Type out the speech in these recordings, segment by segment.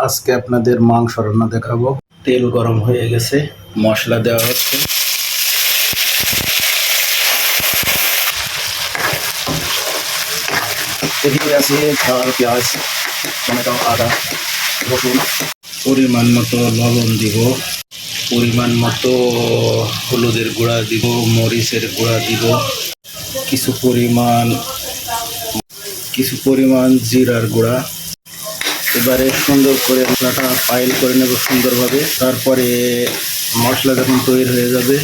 আজকে আপনাদের মাংস রান্না দেখাবো। তেল গরম হয়ে গেছে, মশলা দেওয়া হচ্ছে। এদিকে আছে ঝাল, পেঁয়াজ, টমেটো, আদা, রসুন। পরিমাণ মতো লবণ দিব, পরিমাণ মতো হলুদের গুঁড়া দিব, মরিচের গুঁড়া দিব, কিছু পরিমাণ জিরার গুঁড়া। এবারে সুন্দর করে মশলাটা পাইল করে নেব সুন্দরভাবে। তারপরে মশলা যখন তৈরি হয়ে যাবে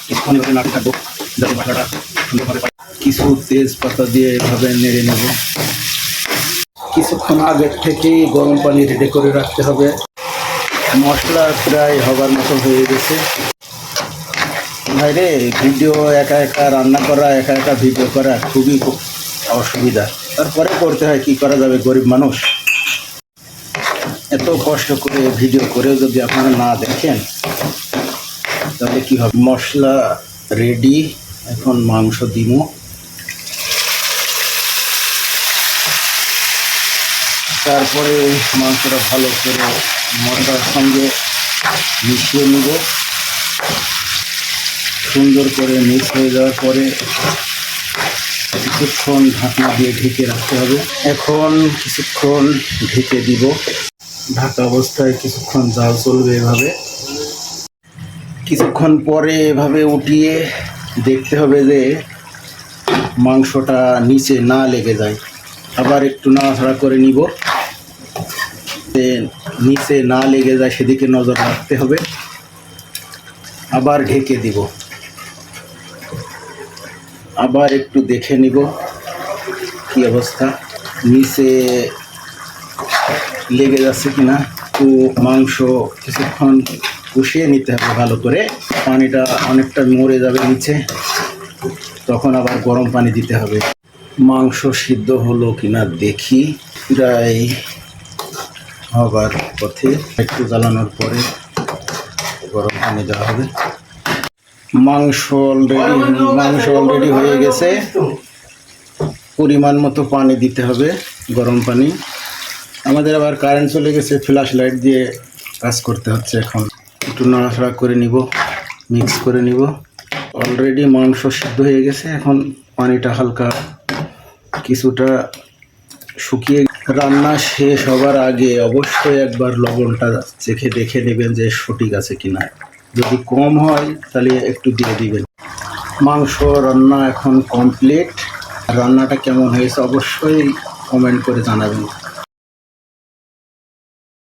কিছুক্ষণ এভাবে নাড়তে থাকবো যাতে মশলাটা সুন্দরভাবে কিছু তেজপাতা দিয়ে এভাবে নেড়ে নেব। কিছুক্ষণ আগের থেকেই গরম পানি রেডি করে রাখতে হবে। মশলা প্রায় হবার মতো হয়ে গেছে। ভাইরে, ভিডিও একা একা রান্না করা, একা একা ভিডিও করা খুবই অসুবিধা। তারপরে করতে হয়, কি করা যাবে, গরিব মানুষ। এত কষ্ট করে ভিডিও করেও যদি আপনারা না দেখেন তাহলে কি হবে। মশলা রেডি, এখন মাংস দিব। তারপরে মাংসটা ভালো করে মশলার সঙ্গে মিশিয়ে নিব। সুন্দর করে মিক্স হয়ে যাওয়ার পরে কিছুক্ষণ ঢাকনা দিয়ে ঢেকে রাখতে হবে। এখন কিছুক্ষণ ঢেকে দিব। ঢাকা অবস্থায় কিছুক্ষণ জাল চলবে এভাবে। কিছুক্ষণ পরে এভাবে উঠিয়ে দেখতে হবে যে মাংসটা নিচে না লেগে যায়। আবার একটু নাড়াচাড়া করে নিব, নিচে না লেগে যায় সেদিকে নজর রাখতে হবে। আবার ঢেকে দিব, আবার একটু দেখে নিব কি অবস্থা, নিচে লেগে যাচ্ছে কিনা। তো মাংস কিছুক্ষণ কষিয়ে নিতে হবে ভালো করে। পানিটা অনেকটা মরে যাবে নিচে, তখন আবার গরম পানি দিতে হবে। মাংস সিদ্ধ হলো কিনা দেখি, প্রায় হবার পথে। একটু জ্বালানোর পরে গরম পানি দেওয়া হবে। মাংস অলরেডি হয়ে গেছে। পরিমাণ মতো পানি দিতে হবে, গরম পানি। আমাদের আবার কারেন্ট চলে গেছে, ফ্ল্যাশ লাইট দিয়ে কাজ করতে হচ্ছে। এখন একটু নাড়াচাড়া করে নিব, মিক্স করে নিব। অলরেডি মাংস সিদ্ধ হয়ে গেছে। এখন পানিটা হালকা কিছুটা শুকিয়ে। রান্না শেষ হবার আগে অবশ্যই একবার লবণটা চেখে দেখে নেবেন যে সঠিক আছে কিনা। যদি কম হয় তাহলে একটু দিয়ে দিবেন। মাংস রান্না এখন কমপ্লিট। রান্নাটা কেমন হয়েছে অবশ্যই কমেন্ট করে জানাবেন।